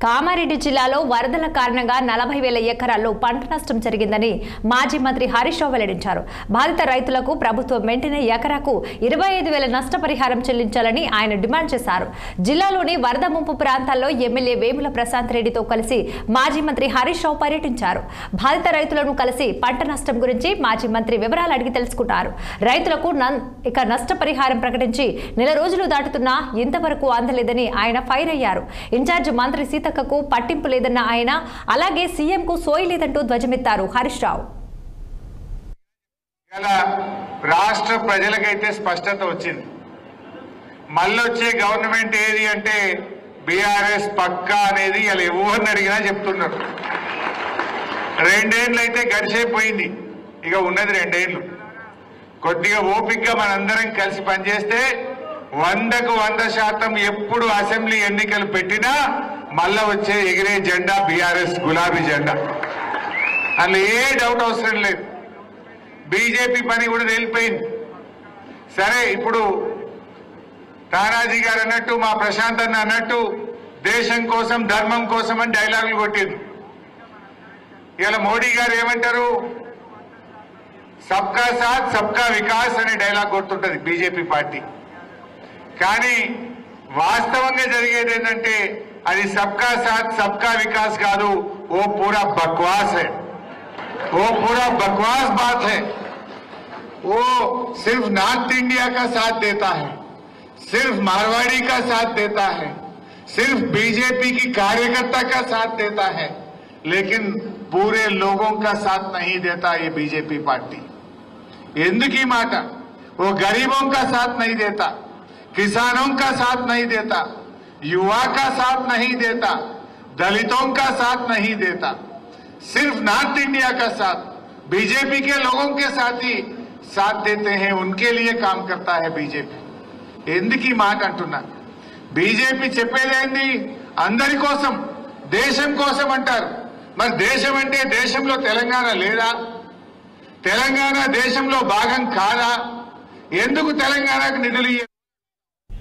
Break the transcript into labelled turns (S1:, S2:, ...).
S1: కామారెడ్డి జిల్లాలో వరదల కారణంగా 40,000 ఎకరాల్లో పంట నష్టం జరిగిందని మాజీ మంత్రి హరీష్ రావు వెల్లడించారు. బాధిత రైతులకు ప్రభుత్వం వెంటనే ఎకరాకు 25,000 నష్టపరిహారం చెల్లించాలని ఆయన డిమాండ్ చేశారు. జిల్లాలోని వరద ముంపు ప్రాంతాల్లో ఎమ్మెల్యే వేముల ప్రశాంత్ రెడ్డితో కలిసి మాజీ మంత్రి హరీష్ రావు పర్యటించారు. బాధిత రైతులను కలిసి పంట నష్టం గురించి మాజీ మంత్రి వివరాలు అడిగి తెలుసుకున్నారు. రైతులకు నష్టపరిహారం ప్రకటించి నెల రోజులు దాటుతున్నా ఇంతవరకు అందలేదని ఆయన ఫైర్ అయ్యారు. ఇన్ఛార్జ్ మంత్రి సీతక్కకు పట్టింపు లేదన్న ఆయన, అలాగే సీఎంకు సోయి లేదంటూ ధ్వజమెత్తారు హరీష్ రావు.
S2: రాష్ట్ర ప్రజలకైతే స్పష్టత వచ్చింది. మళ్ళొచ్చే గవర్నమెంట్ ఏది అంటే బీఆర్ఎస్ పక్కా అనేది ఇలా ఎవరిని అడిగినా చెప్తున్నారు. 2 ఏళ్ళు అయితే గడిచిపోయింది, ఇక ఉన్నది 2 ఏళ్ళు. కొద్దిగా ఓపికగా మనందరం కలిసి పనిచేస్తే 100కు 100% ఎప్పుడు అసెంబ్లీ ఎన్నికలు పెట్టినా మళ్ళా వచ్చే ఎగిరే జెండా బీఆర్ఎస్ గులాబీ జెండా. అందులో ఏ డౌట్ అవసరం లేదు. బీజేపీ పని కూడా తేలిపోయింది. సరే, ఇప్పుడు తానాజీ గారు అన్నట్టు, మా ప్రశాంత్ అన్న అన్నట్టు దేశం కోసం ధర్మం కోసం అని డైలాగులు కొట్టింది. ఇలా మోడీ గారు ఏమంటారు, సబ్కా సాత్ సబ్కా వికాస్ అనే డైలాగ్ కొడుతుంటది బీజేపీ పార్టీ. కానీ వాస్తవంగా జరిగేది ఏంటంటే అది సబ్కా సాత్ సబ్కా వికాస్ కాదు, वो पूरा बकवास है, वो पूरा बकवास बात है. वो सिर्फ नॉर्थ इंडिया का साथ देता है, सिर्फ मारवाड़ी का साथ देता है, सिर्फ बीजेपी की कार्यकर्ता का साथ देता है, लेकिन पूरे लोगों का साथ नहीं देता ये बीजेपी पार्टी. ఎందుకు మాట, वो गरीबों का साथ नहीं देता, किसानों का साथ नहीं देता, युवा का साथ नहीं देता, दलितों का साथ नहीं देता, सिर्फ नॉर्थ इंडिया का साथ बीजेपी के लोगों के साथ ही साथ देते हैं, उनके लिए काम करता है बीजेपी. ఎందుకు మాట అంటున్నా, బీజేపీ చెప్పేదేంది అందరి కోసం దేశం కోసం అంటారు. మరి దేశం అంటే దేశంలో తెలంగాణ లేదా? తెలంగాణ దేశంలో భాగం కాదా? ఎందుకు తెలంగాణకు నిధులు